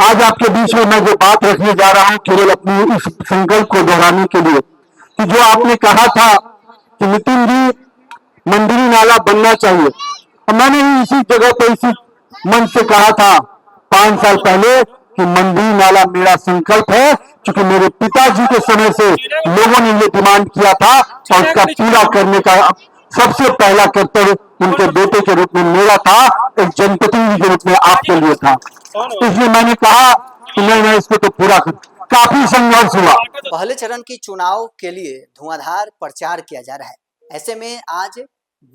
आज आपके बीच में मैं जो बात रखने जा रहा हूं केवल अपनी इस संकल्प को दोहराने के लिए कि जो आपने कहा था कि नितिन जी मंदिरी नाला बनना चाहिए, और मैंने ही इसी जगह पर इसी मन से कहा था 5 साल पहले कि मंदिरी नाला मेरा संकल्प है, क्योंकि मेरे पिताजी के समय से लोगों ने ये डिमांड किया था और उसका पूरा करने का सबसे पहला कर्तव्य उनके बेटे के रूप में मेरा था, एक जनप्रतिनिधि के रूप में आपके लिए था। इसलिए मैंने कहा कि मैं इसको तो पूरा कर। काफी संघर्ष हुआ। पहले चरण की चुनाव के लिए धुआंधार प्रचार किया जा रहा है। ऐसे में आज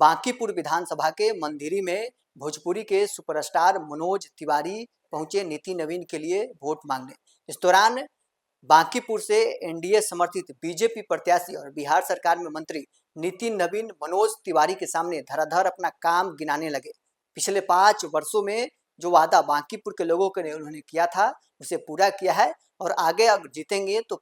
बांकीपुर विधानसभा के मंदिरी में भोजपुरी के सुपरस्टार मनोज तिवारी पहुंचे नितिन नवीन के लिए वोट मांगने। इस दौरान बांकीपुर से एनडीए समर्थित बीजेपी प्रत्याशी और बिहार सरकार में मंत्री नितिन नवीन मनोज तिवारी के सामने धराधर अपना काम गिनाने लगे। पिछले 5 वर्षों में जो वादा बांकीपुर के लोगों के उन्होंने किया था उसे पूरा किया है, और आगे अगर जीतेंगे तो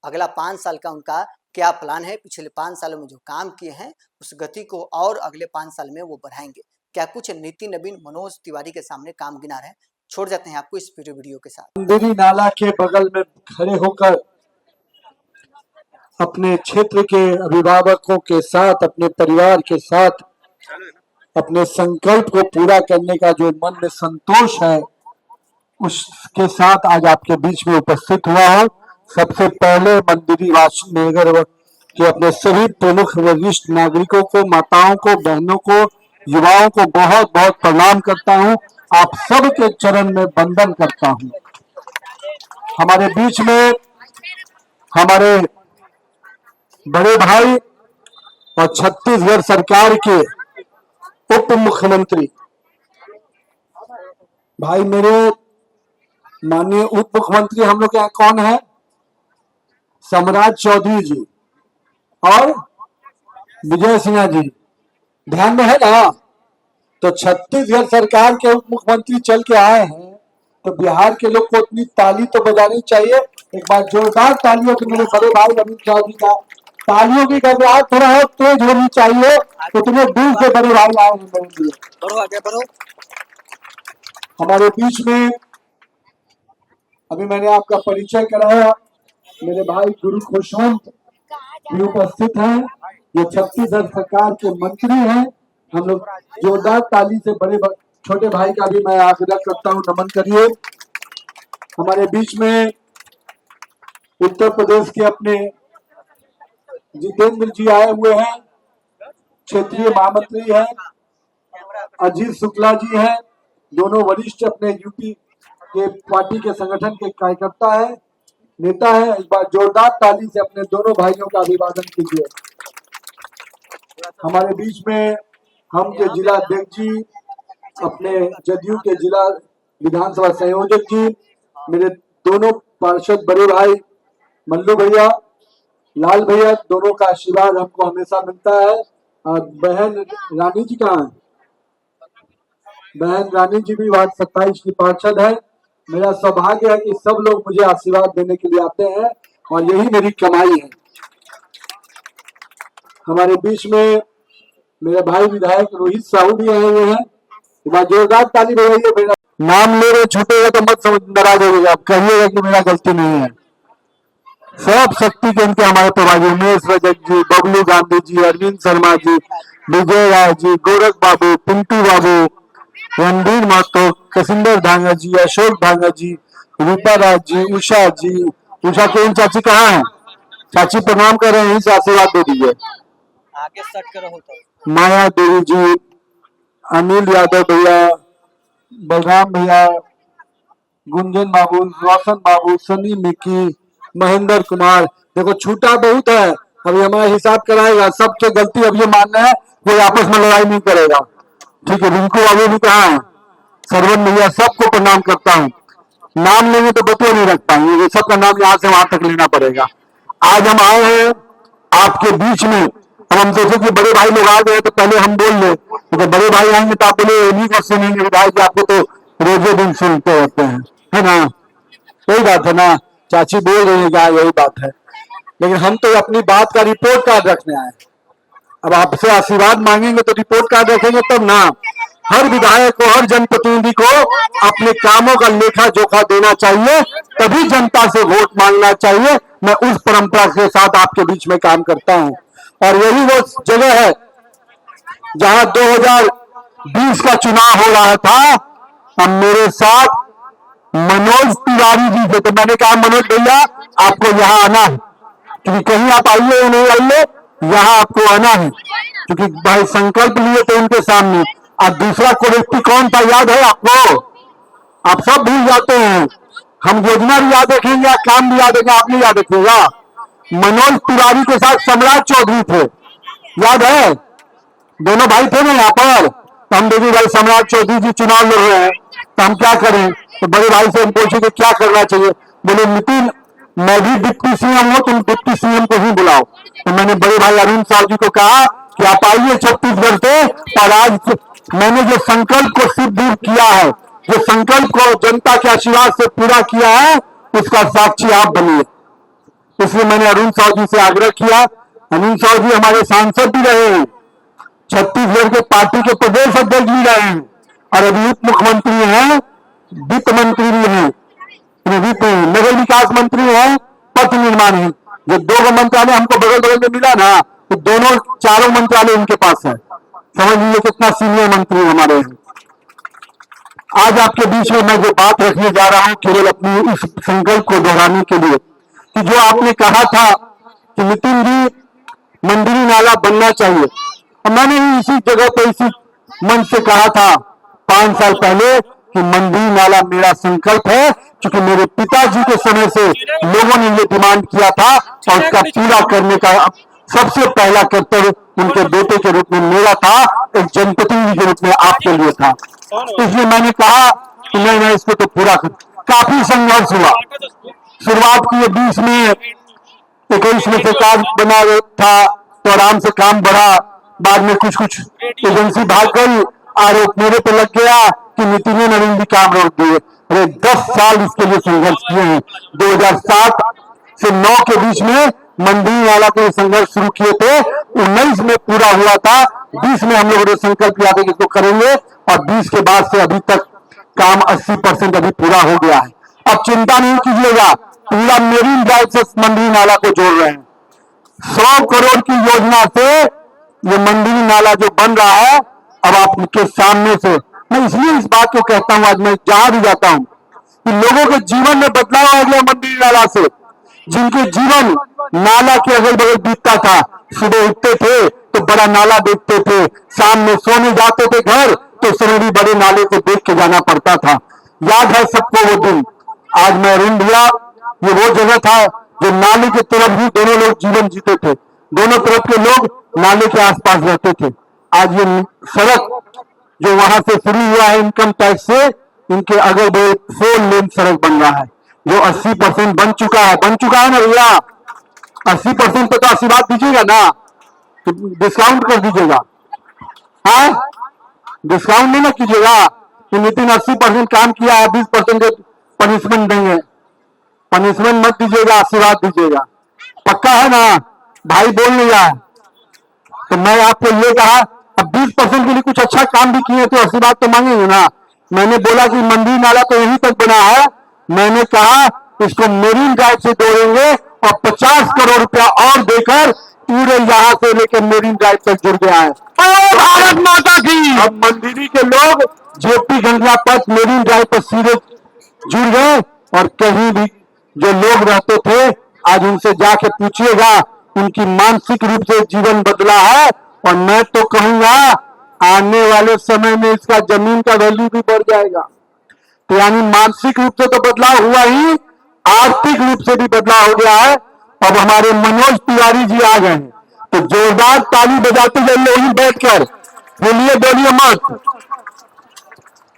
अगला 5 साल का उनका क्या प्लान है, पिछले 5 सालों में जो काम किए हैं उस गति को और अगले 5 साल में वो बढ़ाएंगे। क्या कुछ नितिन नवीन मनोज तिवारी के सामने काम गिना रहे हैं, छोड़ जाते हैं आपको इस वीडियो के साथ। मंदिरी नाला के बगल में खड़े होकर अपने क्षेत्र के अभिभावकों के साथ, अपने परिवार के साथ अपने संकल्प को पूरा करने का जो मन में संतोष है उसके साथ आज आपके बीच में उपस्थित हुआ हूं। सबसे पहले मंदिरी वासी नगर के अपने सभी प्रमुख वरिष्ठ नागरिकों को, माताओं को, बहनों को, युवाओं को बहुत बहुत प्रणाम करता हूं। आप सबके चरण में वंदन करता हूं। हमारे बीच में हमारे बड़े भाई और छत्तीसगढ़ सरकार के उप मुख्यमंत्री भाई, मेरे माननीय उप मुख्यमंत्री हम लोग के यहाँ कौन है? सम्राट चौधरी जी और विजय सिन्हा जी, ध्यान में है ना? तो छत्तीसगढ़ सरकार के उप मुख्यमंत्री चल के आए हैं, तो बिहार के लोग को इतनी ताली तो बजानी चाहिए। एक बार जोरदार तालियों के मेरे बड़े भाई अमित शाह जी का, तालियों की गड़गड़ाहट थोड़ा और तेज होनी चाहिए। इतने दूर से बड़े भाई आए हैं मेरे लिए। हमारे बीच में अभी मैंने आपका परिचय कराया, मेरे भाई गुरु खुशवंत भी उपस्थित हैं, ये छत्तीसगढ़ सरकार के मंत्री हैं। हम लोग जोरदार ताली से बड़े छोटे भाई का भी मैं आग्रह करता हूं, नमन करिए। हमारे बीच में उत्तर प्रदेश के अपने जितेंद्र जी आए हुए हैं, क्षेत्रीय महामंत्री हैं। अजीत शुक्ला जी हैं, दोनों वरिष्ठ अपने यूपी के पार्टी के संगठन के कार्यकर्ता है, नेता है। एक बार जोरदार ताली से अपने दोनों भाइयों का अभिवादन कीजिए। हमारे बीच में हम के जिला अध्यक्ष जी, अपने जदयू के जिला विधानसभा संयोजक जी, मेरे दोनों पार्षद बड़े भाई मल्लू भैया, लाल भैया, दोनों का आशीर्वाद हमको हमेशा मिलता है। और बहन रानी जी कहाँ है? बहन रानी जी भी वार्ड 27 की पार्षद है। मेरा सौभाग्य है कि सब लोग मुझे आशीर्वाद देने के लिए आते हैं और यही मेरी कमाई है। हमारे बीच में मेरे भाई विधायक रोहित साहू भी आए हुए हैं। जोरदार ताली बजाइए। मेरा नाम ले रहे छूटेगा तो मत समझ नाराज हो जाएगा, कहिएगा कि मेरा गलती नहीं है। सब शक्ति के इनके हमारे प्रभारी उमेश रजक जी, बबलू गांधी जी, अरविंद शर्मा जी, विजय राय जी, गोरख बाबू, पिंटू बाबू, रणबीर महतो, कसिंदर धांगा जी, अशोक धांगा जी, रूपा राज जी, उषा जी। उषा के चाची कहाँ है? चाची प्रणाम कर रहे हैं, इसे आशीर्वाद दे दीजिए। आगे सेट करो तो माया देवी जी, अनिल यादव भैया, बलराम भैया, गुंजन बाबू, रोशन बाबू, सनी मिकी, महेंद्र कुमार। देखो छूटा बहुत है, अभी हमारा हिसाब कराएगा। सबके गलती अब ये मानना है, कोई आपस में लड़ाई नहीं करेगा। ठीक है, रिंकू बाबू भी कहाँ है? सरवन भैया, सबको प्रणाम करता हूँ। नाम लेंगे तो बतुआ नहीं रख पाएंगे, सबका नाम यहाँ से वहां तक लेना पड़ेगा। आज हम आए हैं आपके बीच में। अब हम सोचे कि बड़े भाई लोग आ गए तो पहले हम बोल ले, तो बड़े भाई आएंगे तो आप बोले इन्हीं को सुनेंगे। भाई जी आपको तो रोजे दिन सुनते रहते हैं, है ना? यही बात है ना? चाची बोल रही है क्या? यही बात है। लेकिन हम तो अपनी बात का रिपोर्ट कार्ड रखने आए। अब आपसे आशीर्वाद मांगेंगे तो रिपोर्ट कार्ड रखेंगे तब ना। हर विधायक को, हर जनप्रतिनिधि को अपने कामों का लेखा जोखा देना चाहिए, तभी जनता से वोट मांगना चाहिए। मैं उस परंपरा के साथ आपके बीच में काम करता हूं, और यही वो जगह है जहां 2020 का चुनाव हो रहा था। अब मेरे साथ मनोज तिवारी जी थे, तो मैंने कहा मनोज भैया आपको यहाँ आना है, क्योंकि कहीं आप आइए या नहीं आइए, यहाँ आपको आना है, क्योंकि भाई संकल्प लिए थे उनके सामने। अब दूसरा को व्यक्ति कौन था याद है आपको? आप सब भूल जाते हैं। हम योजना भी याद रखेंगे, काम भी याद रखेंगे, आप नहीं याद रखिएगा। मनोज तिवारी के साथ सम्राट चौधरी थे, याद है? दोनों भाई थे ना यहाँ पर। तो हम देखिए भाई सम्राट चौधरी जी चुनाव लड़ रहे हैं, तो हम क्या करें? तो बड़े भाई से हम पूछे कि क्या करना चाहिए। बोले नितिन, मैं भी डिप्टी सीएम हूं, तुम डिप्टी सीएम को ही बुलाओ। तो मैंने बड़े भाई अरुण साहु जी को कहा कि आप आइए छत्तीसगढ़ से, और आज मैंने जो संकल्प को सिद्ध किया है, जो संकल्प को जनता के आशीर्वाद से पूरा किया है, उसका साक्षी आप बनिए। इसलिए मैंने अरुण साहु जी से आग्रह किया। अरुण साहु जी हमारे सांसद भी रहे हैं, छत्तीसगढ़ के पार्टी के प्रदेश अध्यक्ष भी रहे हैं, और अभी उप मुख्यमंत्री हैं, वित्त मंत्री भी हैं, वित्त नगर विकास मंत्री हैं, पथ निर्माण है। जो दो मंत्रालय हमको बगल बगल में मिला ना, तो दोनों चारों मंत्रालय इनके पास है। समझ लीजिए कितना सीनियर मंत्री हमारे हैं। आज आपके बीच में मैं जो बात रखने जा रहा हूं, केवल अपनी इस संकल्प को दोहराने के लिए कि जो आपने कहा था कि नितिन जी मंदिरी नाला बनना चाहिए, और मैंने भी इसी जगह पर इसी मंच से कहा था 5 साल पहले कि मंदिरी नाला मेरा संकल्प है, क्योंकि मेरे पिताजी के समय से लोगों ने ये डिमांड किया था, और उसका पूरा करने का सबसे पहला कर्तव्य उनके बेटे के रूप में मेरा था, एक जनप्रतिनिधि के रूप में आपके लिए था। इसलिए मैंने कहा कि मैं इसको तो पूरा कर। काफी संघर्ष हुआ, शुरुआत की 20 में 21 में सरकार बना था, तो आराम से काम बढ़ा। बाद में कुछ कुछ एजेंसी भाग गई, आरोप मेरे पे लग गया कि नितिन ने नवीन भी काम रोक दिए। अरे 10 साल इसके लिए संघर्ष किए हैं। 2007 से 9 के बीच में मंदिर वाला के संघर्ष शुरू किए थे, 19 में पूरा हुआ था, 20 में हम लोगों ने संकल्प लिया था कि इसको करेंगे, और 20 के बाद से अभी तक काम 80% अभी पूरा हो गया है। अब चिंता नहीं कीजिएगा, पूरा मेरीन ड्राइव से मंदिर नाला को जोड़ रहे हैं। 100 करोड़ की योजना से ये मंदिर नाला जो बन रहा है, अब आपके सामने से, मैं इसलिए इस बात को कहता हूं, आज मैं जहां भी जाता हूं, कि लोगों के जीवन में बदलाव आ गया मंदिर नाला से। जिनके जीवन नाला के अगल बगल बीतता था, सुबह उठते थे तो बड़ा नाला देखते थे, शाम में सोने जाते थे घर तो सरेरी बड़े नाले को देख के जाना पड़ता था। याद है सबको वो दिन। आज मैं अरुण भैया, ये वो जगह था जो नाले की तरफ ही दोनों लोग जीवन जीते थे, दोनों तरफ के लोग नाले के आसपास रहते थे। आज ये सड़क जो वहां से शुरू हुआ है इनकम टैक्स से, इनके अगल बगल 4 लेन सड़क बन रहा है, जो 80% बन चुका है ना भैया? 80% पे तो आशीर्वाद दीजिएगा ना, तो डिस्काउंट कर दीजिएगा। हाँ, डिस्काउंट नहीं ना कीजिएगा कि नितिन 80% काम किया है, 20% पनिशमेंट देंगे। पनिशमेंट मत दीजिएगा, आशीर्वाद दीजिएगा। पक्का है ना? भाई बोल नहीं रहा है, तो मैं आपको ये कहा, अब 20% के लिए कुछ अच्छा काम भी किए तो आशीर्वाद तो मांगेंगे ना। मैंने बोला कि मंदिर नाला तो यहीं तक बना है, मैंने कहा इसको मेरीन ड्राइव से जोड़ेंगे और 50 करोड़ रुपया और देकर पूरे यहां से लेकर मेरीन ड्राइव तक जुड़ गया है। भारत माता की। अब मंदिरी के लोग जेपी गंगा पथ मेरीन ड्राइव पर सीधे जुड़ गए, और कहीं भी जो लोग रहते थे, आज उनसे जाके पूछिएगा, उनकी मानसिक रूप से जीवन बदला है। और मैं तो कहूंगा आने वाले समय में इसका जमीन का वैल्यू भी बढ़ जाएगा। तो यानी मानसिक रूप से तो बदलाव हुआ ही, आर्थिक रूप से भी बदलाव हो गया है। अब हमारे मनोज तिवारी जी आ गए हैं, तो जोरदार ताली बजाते जाइए वहीं बैठकर, बोलिए बोलिए मत।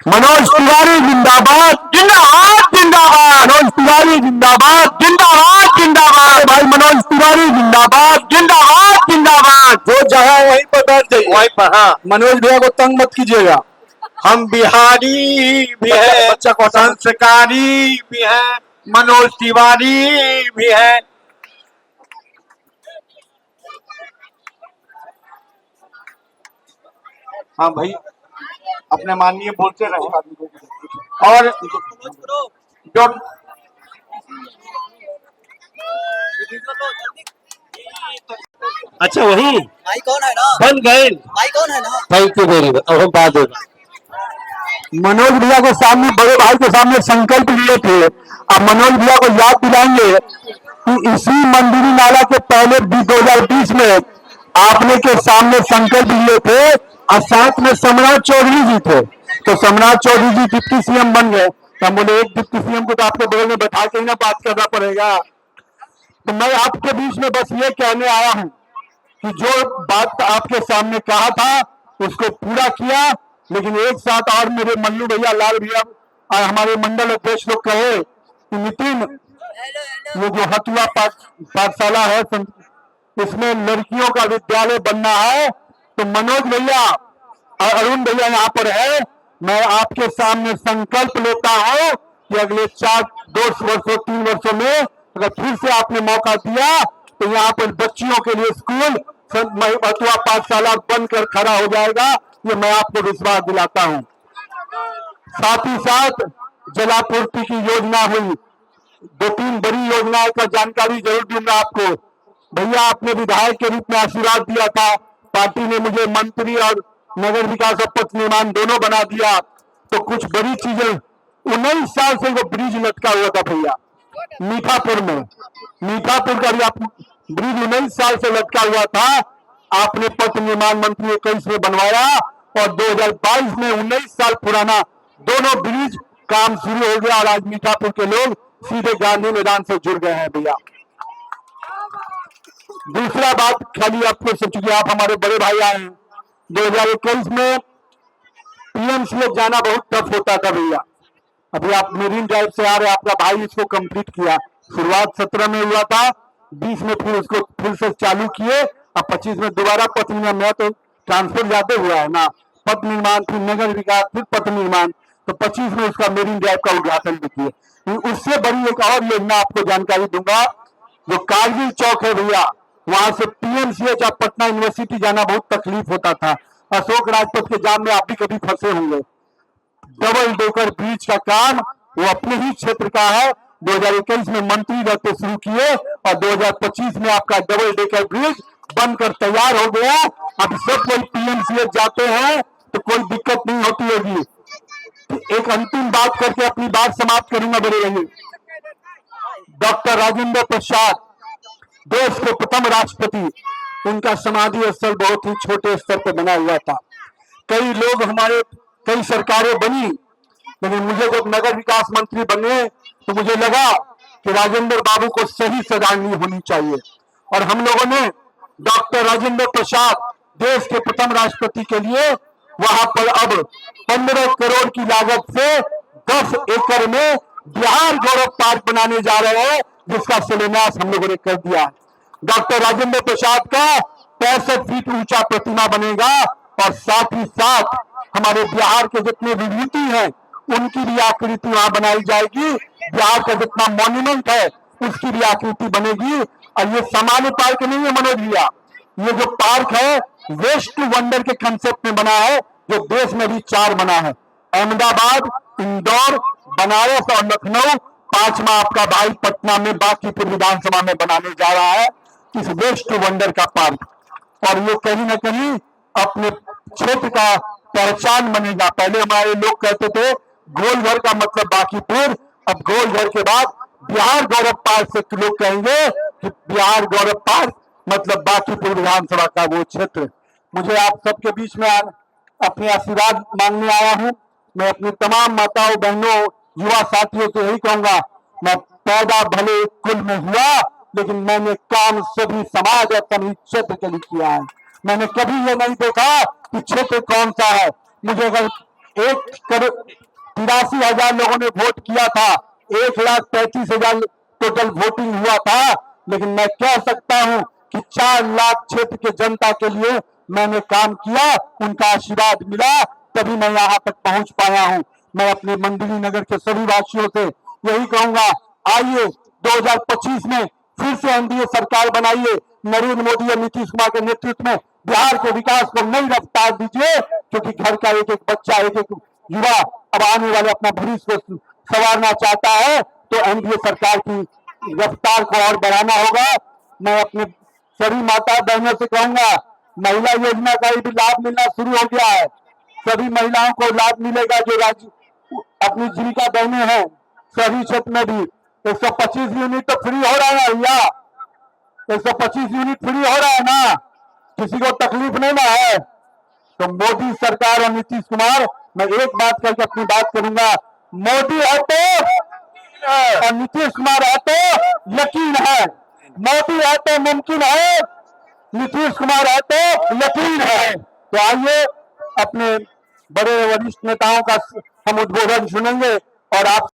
मनोज तिवारी जिंदाबाद, जिंदाबाद जिंदाबाद। मनोज तिवारी जिंदाबाद, जिंदाबाद जिंदाबाद। भाई मनोज तिवारी जिंदाबाद, जिंदाबाद जिंदाबाद। जो जगह है वहीं पर बैठ जाइए, वहीं पर। हाँ, मनोज भैया को तंग मत कीजिएगा। हम बिहारी भी है, संस्कारी भी है, मनोज तिवारी भी है। हाँ भाई, अपने माननीय बोलते रहे। और जो अच्छा वही भाई कौन है ना, बन गए। भाई कौन है ना। Thank you very much. अब हम बात होगा। मनोज भैया के सामने, बड़े भाई के सामने संकल्प लिए थे। अब मनोज भैया को याद दिलाएंगे कि इसी मंदिरी नाला के पहले 2020 में आपने के सामने संकल्प लिए थे और साथ में सम्राट चौधरी जी थे। तो सम्राट चौधरी जी डिप्टी सीएम बन गए। तो हम बोले एक डिप्टी सीएम को तो आपके बगल में बैठा के ही ना बात करना पड़ेगा। तो मैं आपके बीच में बस ये कहने आया हूं कि जो बात आपके सामने कहा था उसको पूरा किया। लेकिन एक साथ और मेरे मल्लू भैया, लाल भैया और हमारे मंडल अध्यक्ष लोग कहे कि नितिन, ये जो हथुआ पाठशाला है इसमें लड़कियों का विद्यालय बनना है। तो मनोज भैया और अरुण भैया यहाँ पर है, मैं आपके सामने संकल्प लेता हूँ कि अगले 2 वर्षों 3 वर्षों में अगर फिर से आपने मौका दिया तो यहाँ पर बच्चियों के लिए स्कूल हथुआ पाठशाला बनकर खड़ा हो जाएगा। ये मैं आपको विश्वास दिलाता हूँ। साथ ही साथ जलापूर्ति की योजना हुई, 2-3 बड़ी योजनाओं का जानकारी जरूर दूंगा आपको। भैया आपने विधायक के रूप में आशीर्वाद दिया था, पार्टी ने मुझे मंत्री और नगर विकास और पथ निर्माण दोनों बना दिया। तो कुछ बड़ी चीजें, 19 साल से वो ब्रिज लटका हुआ था भैया मीठापुर में, मीठापुर का ब्रिज 19 साल से लटका हुआ था। आपने पथ निर्माण मंत्री 21 में बनवाया और 2022 में 19 साल पुराना दोनों ब्रिज काम शुरू हो गया और आज मीठापुर के लोग सीधे गांधी मैदान से जुड़ गए हैं भैया। दूसरा बात खाली आपको, चूंकि आप हमारे बड़े भाई आए हैं, 2021 में पीएमसीएच जाना बहुत टफ होता था भैया। अभी आप मेरीन ड्राइव से आ रहे, आपका भाई इसको कंप्लीट किया। शुरुआत 17 में हुआ था, 20 में फिर उसको फिर से चालू किए और 25 में दोबारा पथ निर्माण में, तो ट्रांसफर ज्यादा हुआ है ना, पथ निर्माण फिर नगर विकास फिर पथ निर्माण, तो 25 में उसका मेरीन ड्राइव का उद्घाटन भी किए। उससे बड़ी एक और योजना आपको जानकारी दूंगा, जो कारगिल चौक है भैया, वहां से पीएमसीएच और पटना यूनिवर्सिटी जाना बहुत तकलीफ होता था। अशोक राजपथ के जाम में आप भी कभी फंसे होंगे। डबल डेकर ब्रिज का काम वो अपने ही क्षेत्र का है, 2021 में मंत्री रहते शुरू किए और 2025 में आपका डबल डेकर ब्रिज बनकर तैयार हो गया। अब सब कोई पीएमसीएच जाते हैं तो कोई दिक्कत नहीं होती होगी। एक अंतिम बात करके अपनी बात समाप्त करूंगा बड़े रहिए। डॉक्टर राजेंद्र प्रसाद देश के प्रथम राष्ट्रपति, उनका समाधि स्थल बहुत ही छोटे स्तर पर बना हुआ था। कई लोग हमारे, कई सरकारें बनी, लेकिन मुझे जब नगर विकास मंत्री बने तो मुझे लगा कि राजेंद्र बाबू को सही श्रद्धांजलि होनी चाहिए। और हम लोगों ने डॉक्टर राजेंद्र प्रसाद देश के प्रथम राष्ट्रपति के लिए वहां पर अब 15 करोड़ की लागत से 10 एकड़ में बिहार गौरव पार्क बनाने जा रहे हैं, जिसका शिलान्यास हम लोगों ने कर दिया। डॉक्टर राजेंद्र प्रसाद का 65 फीट ऊंचा प्रतिमा बनेगा और साथ ही साथ हमारे बिहार के जितने विभूति हैं उनकी भी आकृति वहां बनाई जाएगी। बिहार का जितना मॉन्यूमेंट है उसकी भी आकृति बनेगी। और ये सामान्य पार्क नहीं है मनोज भैया, ये जो पार्क है वेस्ट टू वंडर के कंसेप्ट में बना है, जो देश में भी 4 बना है, अहमदाबाद, इंदौर, बनारस और लखनऊ। 5वां आपका भाई पटना में बांकीपुर विधानसभा में बनाने जा रहा है इस वेस्ट टू वंडर का पार्क। और ये कहीं ना कहीं अपने क्षेत्र का पहचान बनेगा। पहले हमारे लोग कहते थे गोलघर का मतलब बांकीपुर, अब गोलघर के बाद बिहार गौरव पार्क से लोग कहेंगे कि बिहार गौरव पार्क मतलब बांकीपुर विधानसभा का वो क्षेत्र। मुझे आप सबके बीच में अपने आशीर्वाद मांगने आया हूं। मैं अपनी तमाम माताओं, बहनों, युवा साथियों से यही कहूंगा, मैं पैदा भले कुल में हुआ, लेकिन मैंने काम सभी समाज और सभी क्षेत्र के लिए किया है। मैंने कभी ये नहीं देखा कि क्षेत्र कौन सा है। मुझे अगर 83,000 लोगों ने वोट किया था, 1,35,000 टोटल वोटिंग हुआ था, लेकिन मैं कह सकता हूं कि 4 लाख क्षेत्र के जनता के लिए मैंने काम किया, उनका आशीर्वाद मिला, तभी मैं यहाँ तक पहुंच पाया हूं। मैं अपने मंदिरी नगर के सभी वासियों से यही कहूंगा, आइए 2025 में फिर से एनडीए सरकार बनाइए, नरेंद्र मोदी और नीतीश कुमार के नेतृत्व में बिहार के विकास को नई रफ्तार दीजिए, क्योंकि घर का एक एक बच्चा, एक एक युवा अब आने वाले अपना भविष्य को संवारना चाहता है। तो एनडीए सरकार की रफ्तार को और बढ़ाना होगा। मैं अपने सभी माता बहनों से कहूंगा, महिला योजना का भी लाभ मिलना शुरू हो गया है। सभी महिलाओं को लाभ मिलेगा जो राज्य अपनी जीविका बहनें हैं। शहरी क्षेत्र में भी 125 यूनिट तो फ्री हो रहा है भैया, 125 यूनिट फ्री हो रहा है ना, किसी को तकलीफ नहीं ना है। तो मोदी सरकार और नीतीश कुमार, मैं एक बात करके अपनी बात करूंगा, मोदी है तो और नीतीश कुमार है तो यकीन है, मोदी है तो मुमकिन है, नीतीश कुमार है तो यकीन है। तो आइए अपने बड़े वरिष्ठ नेताओं का हम उद्बोधन सुनेंगे और आप